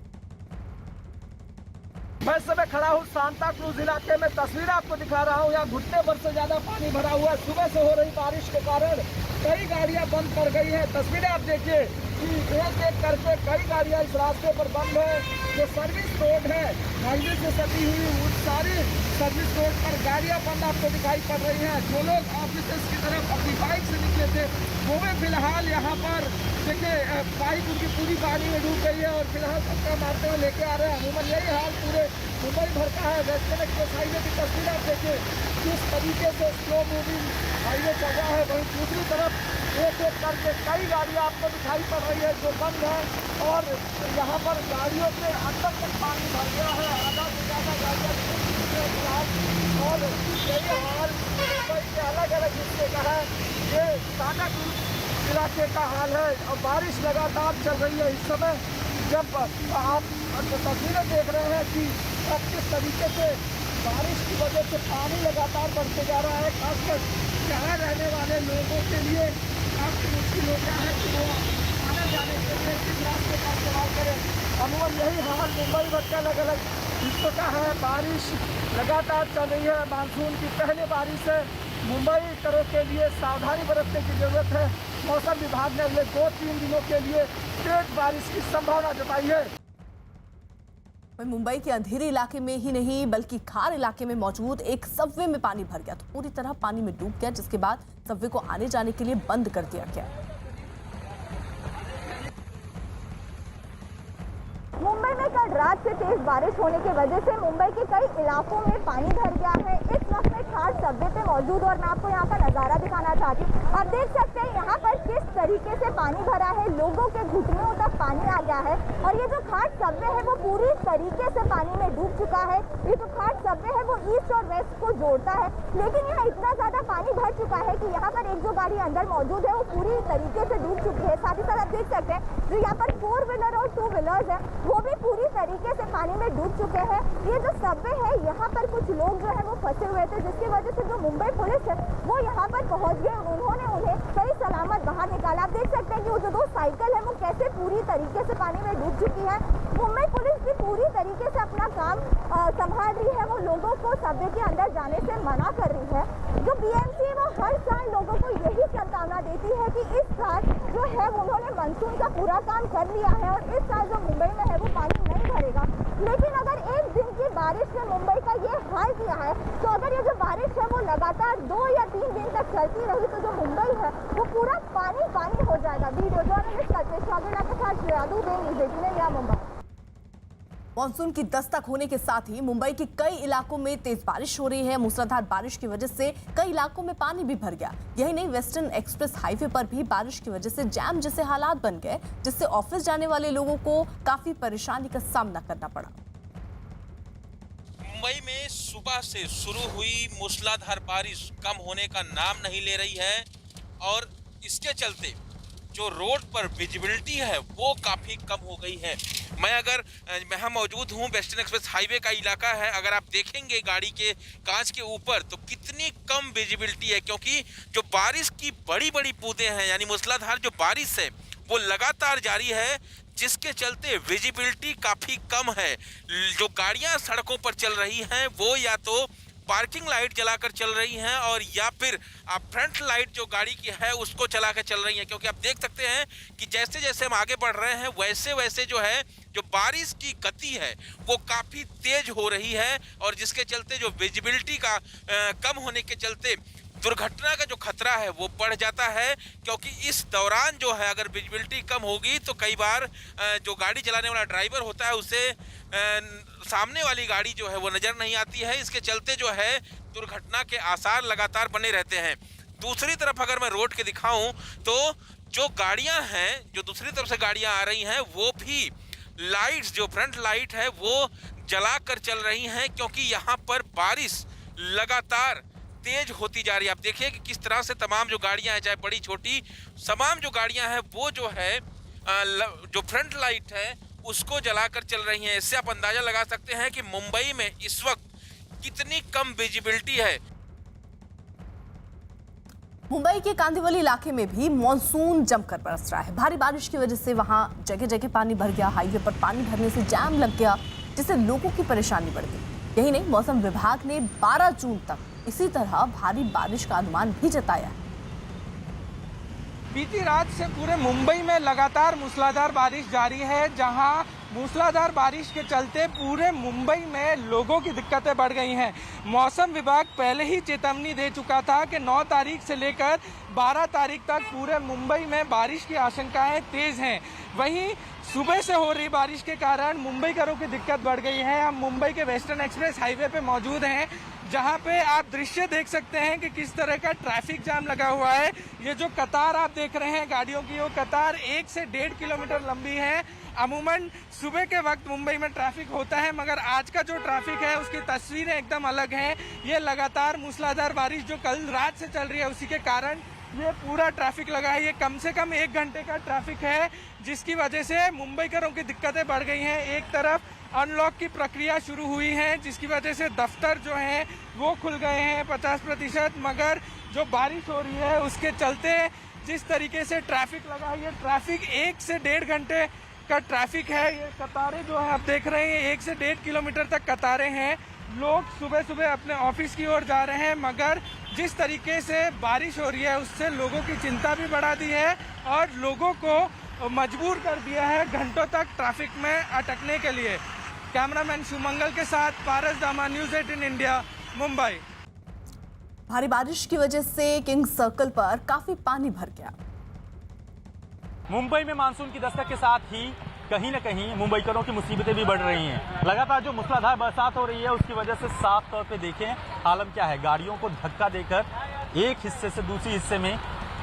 मैं इस समय खड़ा हूँ सांता क्रूज इलाके में। तस्वीर आपको दिखा रहा हूँ, यहाँ घुटने भर से ज्यादा पानी भरा हुआ है। सुबह से हो रही बारिश के कारण कई गाड़ियाँ बंद पड़ गई हैं। तस्वीरें आप देखिए कि एक एक करके कई गाड़ियाँ इस रास्ते पर बंद है। जो सर्विस रोड है हाईवे से सटी हुई, उस सारी सर्विस रोड पर गाड़ियाँ बंद आपको दिखाई पड़ रही हैं। जो लोग ऑफिस की तरफ अपनी बाइक से निकले थे वो भी फिलहाल यहाँ पर देखिए बाइक उनकी पूरी पानी में डूब गई है और फिलहाल धक्का मारते हुए लेके आ रहे हैं। अमूमन यही हाल पूरे मुंबई भर का है। वेस्टर्न एक्सप्रेस हाईवे की तस्वीर आप देखिए किस तरीके से स्लो मूविंग हाईवे चल रहा है। वहीं दूसरी तरफ एक एक करके कई गाड़ियाँ आपको दिखाई पड़ रही है जो बंद है और यहाँ पर गाड़ियों के अंदर तक पानी भर गया है। आधा से ज़्यादा गाड़ियाँ और यही हाल मुंबई के अलग अलग हिस्से का है। ये सांता क्रूज इलाके का हाल है और बारिश लगातार चल रही है इस समय। जब आप तस्वीरें देख रहे हैं कि अब किस तरीके से बारिश की वजह से पानी लगातार बढ़ते जा रहा है, खासकर यहाँ रहने वाले लोगों के लिए काफ़ी मुश्किल हो गया है कि वो आने जाने के लिए किस रास्ते का इस्तेमाल करें। अमूमन यही हाल मुंबई भर के अलग अलग इस प्रकार है बारिश लगातार चल रही है। मानसून की पहली बारिश है। मुंबई करों के लिए सावधानी बरतने की जरूरत है। मौसम विभाग ने अगले 2-3 दिनों के लिए तेज बारिश की संभावना जताई है। मुंबई के अंधेरे इलाके में ही नहीं बल्कि खार इलाके में मौजूद एक सबवे में पानी भर गया, तो पूरी तरह पानी में डूब गया, जिसके बाद सबवे को आने जाने के लिए बंद कर दिया गया। मुंबई में कल रात से तेज बारिश होने की वजह से मुंबई के कई इलाकों में पानी भर गया है। इस वक्त मैं खार सबवे पे मौजूद और मैं आपको यहाँ का नज़ारा दिखाना चाहती हूँ। आप देख सकते हैं यहाँ पर किस तरीके से पानी भरा है, लोगों के घुटनों तक पानी आ गया है। और ये जो खार सबवे है वो पूरी तरीके से पानी में डूब चुका है। ये जो खार सबवे है वो ईस्ट और वेस्ट को जोड़ता है, लेकिन यहाँ इतना ज्यादा पानी भर चुका है कि यहाँ पर एक जो गाड़ी अंदर मौजूद है वो पूरी तरीके से डूब चुकी है। साथ ही साथ आप देख सकते हैं जो यहाँ पर 4 व्हीलर और 2 व्हीलर्स है वो भी पूरी तरीके से पानी में डूब चुके हैं। ये जो सबवे है यहाँ पर कुछ लोग जो है वो फंसे हुए थे, जिसकी वजह से जो मुंबई पुलिस है वो यहाँ पर पहुँच गए। उन्होंने उन्हें सही सलामत बाहर निकाला। आप देख सकते हैं कि वो जो 2 साइकिल है वो कैसे पूरी तरीके से पानी में डूब चुकी है। मुंबई पुलिस भी पूरी तरीके से अपना काम संभाल रही है। वो लोगों को सबवे के अंदर जाने से मना कर रही है। जो बीएमसी है वो हर साल लोगों को यही चेतावनी देती है कि इस साल जो है उन्होंने मानसून का पूरा काम कर लिया है और इस साल जो मुंबई में है वो पानी नहीं भरेगा। लेकिन अगर एक दिन की बारिश ने मुंबई का ये हाल किया है, तो अगर ये जो बारिश है वो लगातार 2 या 3 दिन तक चलती रही तो जो मुंबई है वो पूरा पानी पानी हो जाएगा। वीडियो जर्नलिस्ट कल्पेश वाघेला के साथ श्रेयादू बेन, मुंबई। मॉनसून की दस्तक होने के साथ ही मुंबई के कई इलाकों में तेज बारिश हो रही है। मूसलाधार बारिश की वजह से कई इलाकों में पानी भी भर गया। यही नहीं, वेस्टर्न एक्सप्रेस हाईवे पर भी बारिश की वजह से जैम जैसे हालात बन गए, जिससे ऑफिस जाने वाले लोगों को काफी परेशानी का सामना करना पड़ा। मुंबई में सुबह से शुरू हुई मूसलाधार बारिश कम होने का नाम नहीं ले रही है और इसके चलते जो रोड पर विजिबिलिटी है वो काफ़ी कम हो गई है। मैं यहाँ मौजूद हूँ, वेस्टर्न एक्सप्रेस हाईवे का इलाका है। अगर आप देखेंगे गाड़ी के कांच के ऊपर तो कितनी कम विजिबिलिटी है, क्योंकि जो बारिश की बड़ी बड़ी बूंदें हैं यानी मूसलाधार जो बारिश है वो लगातार जारी है, जिसके चलते विजिबिलिटी काफ़ी कम है। जो गाड़ियाँ सड़कों पर चल रही हैं वो या तो पार्किंग लाइट जलाकर चल रही हैं और या फिर आप फ्रंट लाइट जो गाड़ी की है उसको चलाकर चल रही हैं, क्योंकि आप देख सकते हैं कि जैसे जैसे हम आगे बढ़ रहे हैं वैसे वैसे जो है जो बारिश की गति है वो काफ़ी तेज हो रही है और जिसके चलते जो विजिबिलिटी का कम होने के चलते दुर्घटना का जो खतरा है वो बढ़ जाता है। क्योंकि इस दौरान जो है अगर विजिबिलिटी कम होगी तो कई बार जो गाड़ी चलाने वाला ड्राइवर होता है उसे सामने वाली गाड़ी जो है वो नज़र नहीं आती है। इसके चलते जो है दुर्घटना के आसार लगातार बने रहते हैं। दूसरी तरफ अगर मैं रोड के दिखाऊं तो जो गाड़ियां हैं, जो दूसरी तरफ से गाड़ियां आ रही हैं वो भी लाइट्स, जो फ्रंट लाइट है वो जला कर चल रही हैं, क्योंकि यहाँ पर बारिश लगातार तेज होती जा रही है। आप देखिए कि किस तरह से तमाम जो गाड़ियां हैं, चाहे बड़ी छोटी, तमाम जो गाड़ियां हैं वो जो है जो फ्रंट लाइट है उसको जलाकर चल रही हैं। इससे आप अंदाजा लगा सकते हैं कि मुंबई में इस वक्त कितनी कम विजिबिलिटी है। मुंबई के कांदिवली इलाके में भी मॉनसून जमकर बरस रहा है। भारी बारिश की वजह से वहां जगह जगह पानी भर गया। हाईवे पर पानी भरने से जाम लग गया, जिससे लोगों की परेशानी बढ़ गई। यही नहीं, मौसम विभाग ने 12 जून तक इसी तरह भारी बारिश का अनुमान भी जताया है। बीती रात से पूरे मुंबई में लगातार मूसलाधार बारिश जारी है, जहां मूसलाधार बारिश के चलते पूरे मुंबई में लोगों की दिक्कतें बढ़ गई हैं। मौसम विभाग पहले ही चेतावनी दे चुका था कि 9 तारीख से लेकर 12 तारीख तक पूरे मुंबई में बारिश की आशंकाएं तेज हैं। वहीं सुबह से हो रही बारिश के कारण मुंबईकरों की दिक्कत बढ़ गई है। हम मुंबई के वेस्टर्न एक्सप्रेस हाईवे पे मौजूद हैं, जहां पे आप दृश्य देख सकते हैं कि किस तरह का ट्रैफिक जाम लगा हुआ है। ये जो कतार आप देख रहे हैं गाड़ियों की, वो कतार 1 से 1.5 किलोमीटर लंबी है। अमूमन सुबह के वक्त मुंबई में ट्रैफिक होता है, मगर आज का जो ट्रैफिक है उसकी तस्वीरें एकदम अलग हैं। ये लगातार मूसलाधार बारिश जो कल रात से चल रही है उसी के कारण ये पूरा ट्रैफिक लगा है। ये कम से कम 1 घंटे का ट्रैफिक है, जिसकी वजह से मुंबईकरों की दिक्कतें बढ़ गई हैं। एक तरफ अनलॉक की प्रक्रिया शुरू हुई है, जिसकी वजह से दफ्तर जो हैं वो खुल गए हैं 50%, मगर जो बारिश हो रही है उसके चलते जिस तरीके से ट्रैफिक लगा है, ये ट्रैफिक 1 से 1.5 घंटे का ट्रैफिक है। ये कतारें जो है आप देख रहे हैं 1 से 1.5 किलोमीटर तक कतारें हैं। लोग सुबह सुबह अपने ऑफिस की ओर जा रहे हैं, मगर जिस तरीके से बारिश हो रही है उससे लोगों की चिंता भी बढ़ा दी है और लोगों को मजबूर कर दिया है घंटों तक ट्रैफिक में अटकने के लिए। कैमरामैन सुमंगल के साथ पारस दामा, न्यूज़ 18 इंडिया, मुंबई। भारी बारिश की वजह से किंग सर्कल पर काफी पानी भर गया। मुंबई में मानसून की दस्तक के साथ ही कहीं न कहीं मुंबईकरों की मुसीबतें भी बढ़ रही हैं। लगातार जो मूसलाधार बरसात हो रही है उसकी वजह से साफ तौर पे देखें हालत क्या है। गाड़ियों को धक्का देकर एक हिस्से से दूसरे हिस्से में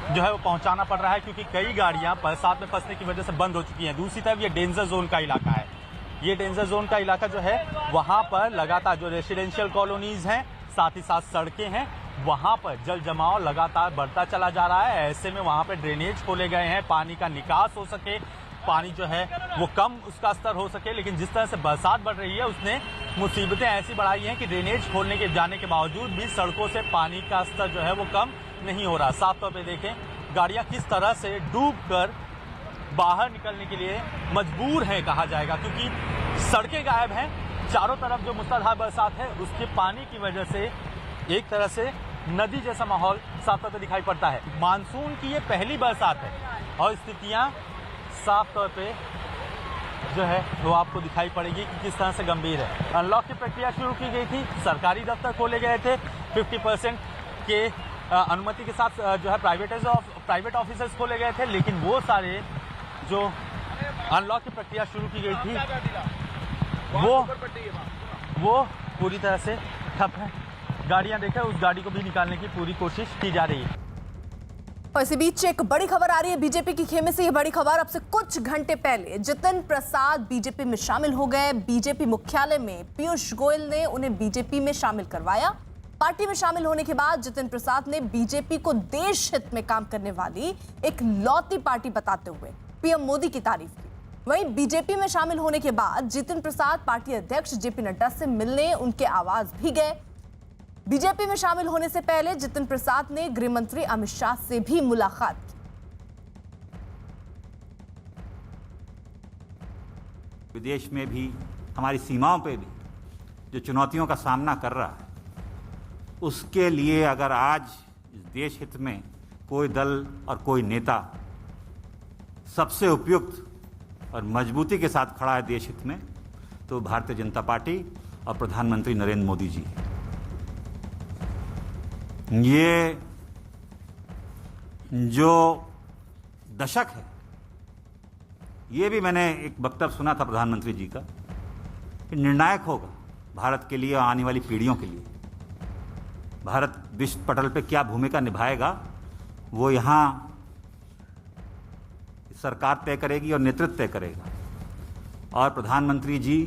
जो है वो पहुंचाना पड़ रहा है, क्योंकि कई गाड़ियां बरसात में फंसने की वजह से बंद हो चुकी हैं। दूसरी तरफ ये डेंजर जोन का इलाका है। ये डेंजर जोन का इलाका जो है वहां पर लगातार जो रेसिडेंशियल कॉलोनीज हैं, साथ ही साथ सड़कें हैं, वहां पर जल जमाव लगातार बढ़ता चला जा रहा है। ऐसे में वहां पर ड्रेनेज खोले गए हैं, पानी का निकास हो सके, पानी जो है वो कम उसका स्तर हो सके। लेकिन जिस तरह से बरसात बढ़ रही है उसने मुसीबतें ऐसी बढ़ाई हैं कि ड्रेनेज खोलने के जाने के बावजूद भी सड़कों से पानी का स्तर जो है वो कम नहीं हो रहा। साफ तौर पे देखें गाड़ियां किस तरह से डूबकर बाहर निकलने के लिए मजबूर हैं कहा जाएगा, क्योंकि सड़कें गायब हैं। चारों तरफ जो मूसलाधार बरसात है उसके पानी की वजह से एक तरह से नदी जैसा माहौल साफ तौर पर दिखाई पड़ता है। मानसून की ये पहली बरसात है और स्थितियां साफ तौर पे जो है वो आपको दिखाई पड़ेगी कि किस तरह से गंभीर है। अनलॉक की प्रक्रिया शुरू की गई थी, सरकारी दफ्तर खोले गए थे, 50% के अनुमति के साथ जो है प्राइवेट ऑफिसर्स खोले गए थे, लेकिन वो सारे जो अनलॉक की प्रक्रिया शुरू की गई थी वो पूरी तरह से ठप है। गाड़ियां देखें, उस गाड़ी को भी निकालने की पूरी कोशिश की जा रही है। और इसी बीच एक बड़ी खबर आ रही है बीजेपी की खेमे से। ये बड़ी खबर अब से कुछ घंटे पहले जितिन प्रसाद बीजेपी में शामिल हो गए। बीजेपी मुख्यालय में पीयूष गोयल ने उन्हें बीजेपी में शामिल करवाया। पार्टी में शामिल होने के बाद जितिन प्रसाद ने बीजेपी को देश हित में काम करने वाली एक लौती पार्टी बताते हुए पीएम मोदी की तारीफ की। वहीं बीजेपी में शामिल होने के बाद जितिन प्रसाद पार्टी अध्यक्ष जेपी नड्डा से मिलने उनके आवास भी गए। बीजेपी में शामिल होने से पहले जितिन प्रसाद ने गृह मंत्री अमित शाह से भी मुलाकात की। विदेश में भी हमारी सीमाओं पे भी जो चुनौतियों का सामना कर रहा है, उसके लिए अगर आज इस देश हित में कोई दल और कोई नेता सबसे उपयुक्त और मजबूती के साथ खड़ा है देश हित में, तो भारतीय जनता पार्टी और प्रधानमंत्री नरेंद्र मोदी जी। ये जो दशक है, ये भी मैंने एक वक्तव्य सुना था प्रधानमंत्री जी का कि निर्णायक होगा भारत के लिए और आने वाली पीढ़ियों के लिए। भारत विश्व पटल पे क्या भूमिका निभाएगा वो यहाँ सरकार तय करेगी और नेतृत्व तय करेगा। और प्रधानमंत्री जी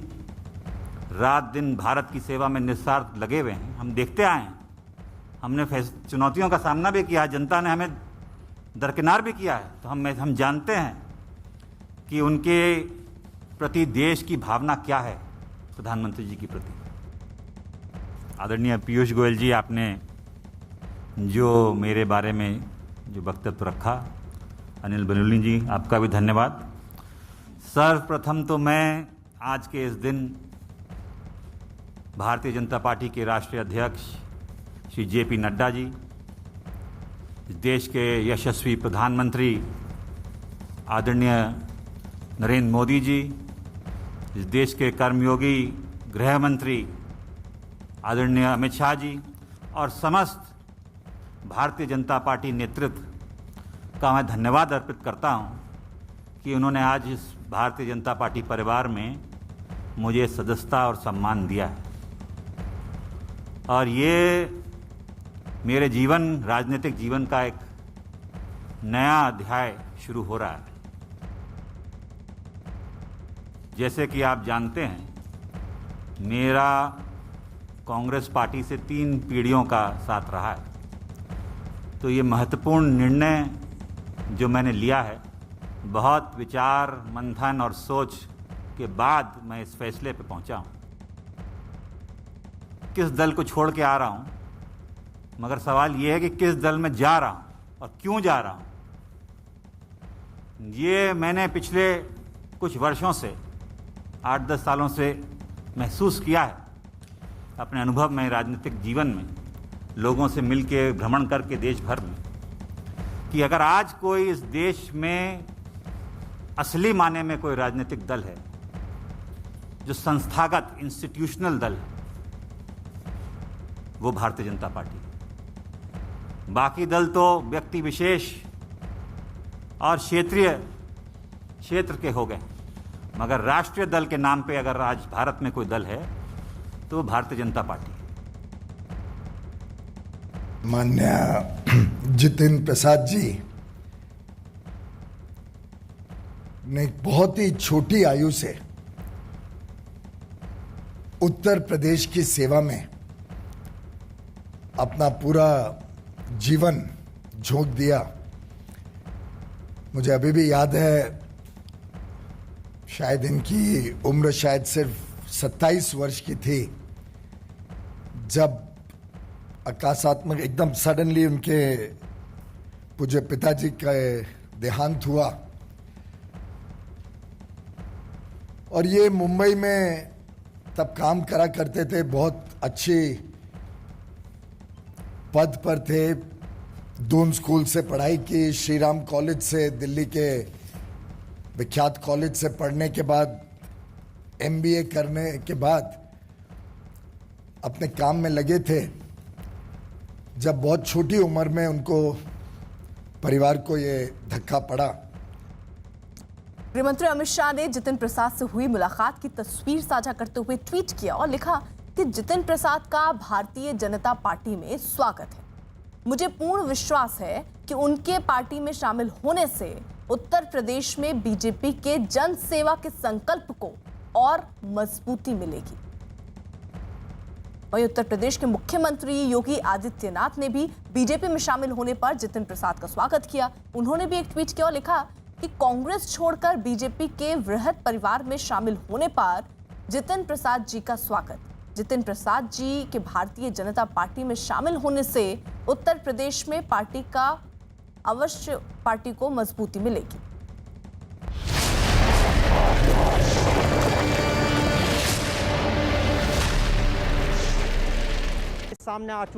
रात दिन भारत की सेवा में निस्वार्थ लगे हुए हैं। हम देखते आए हैं, हमने चुनौतियों का सामना भी किया है, जनता ने हमें दरकिनार भी किया है, तो हम जानते हैं कि उनके प्रति देश की भावना क्या है प्रधानमंत्री जी के प्रति। आदरणीय पीयूष गोयल जी, आपने जो मेरे बारे में जो वक्तव्य रखा, अनिल बलूनी जी आपका भी धन्यवाद। सर्वप्रथम तो मैं आज के इस दिन भारतीय जनता पार्टी के राष्ट्रीय अध्यक्ष श्री जेपी नड्डा जी, इस देश के यशस्वी प्रधानमंत्री आदरणीय नरेंद्र मोदी जी, इस देश के कर्मयोगी गृह मंत्री आदरणीय अमित शाह जी और समस्त भारतीय जनता पार्टी नेतृत्व का मैं धन्यवाद अर्पित करता हूं कि उन्होंने आज इस भारतीय जनता पार्टी परिवार में मुझे सदस्यता और सम्मान दिया है। और ये मेरे राजनीतिक जीवन का एक नया अध्याय शुरू हो रहा है। जैसे कि आप जानते हैं, मेरा कांग्रेस पार्टी से 3 पीढ़ियों का साथ रहा है, तो ये महत्वपूर्ण निर्णय जो मैंने लिया है, बहुत विचार मंथन और सोच के बाद मैं इस फैसले पे पहुंचा हूं। किस दल को छोड़ के आ रहा हूं, मगर सवाल ये है कि किस दल में जा रहा हूं और क्यों जा रहा हूं। ये मैंने पिछले कुछ वर्षों से 8-10 सालों से महसूस किया है अपने अनुभव में, राजनीतिक जीवन में, लोगों से मिलके भ्रमण करके देश भर में, कि अगर आज कोई इस देश में असली माने में कोई राजनीतिक दल है जो संस्थागत इंस्टीट्यूशनल दल है, वो भारतीय जनता पार्टी है। बाकी दल तो व्यक्ति विशेष और क्षेत्र के हो गए, मगर राष्ट्रीय दल के नाम पे अगर आज भारत में कोई दल है तो वो भारतीय जनता पार्टी है। माननीय जितिन प्रसाद जी ने एक बहुत ही छोटी आयु से उत्तर प्रदेश की सेवा में अपना पूरा जीवन झोंक दिया। मुझे अभी भी याद है, शायद इनकी उम्र शायद सिर्फ 27 वर्ष की थी जब आकाशात्मक एकदम सडनली उनके पूज्य पिताजी का देहांत हुआ। और ये मुंबई में तब काम करा करते थे, बहुत अच्छी पद पर थे, दून स्कूल से पढ़ाई की, श्री राम कॉलेज से, दिल्ली के विख्यात कॉलेज से पढ़ने के बाद MBA करने के बाद अपने काम में लगे थे, जब बहुत छोटी उम्र में उनको परिवार को ये धक्का पड़ा। गृहमंत्री अमित शाह ने जितिन प्रसाद से हुई मुलाकात की तस्वीर साझा करते हुए ट्वीट किया और लिखा कि जितिन प्रसाद का भारतीय जनता पार्टी में स्वागत है। मुझे पूर्ण विश्वास है कि उनके पार्टी में शामिल होने से उत्तर प्रदेश में बीजेपी के जन सेवा के संकल्प को और मजबूती मिलेगी। वहीं उत्तर प्रदेश के मुख्यमंत्री योगी आदित्यनाथ ने भी बीजेपी में शामिल होने पर जितिन प्रसाद का स्वागत किया। उन्होंने भी एक ट्वीट किया और लिखा कि कांग्रेस छोड़कर बीजेपी के वृहद परिवार में शामिल होने पर जितिन प्रसाद जी का स्वागत। जितिन प्रसाद जी के भारतीय जनता पार्टी में शामिल होने से उत्तर प्रदेश में पार्टी को मजबूती मिलेगी। सामने आ चुका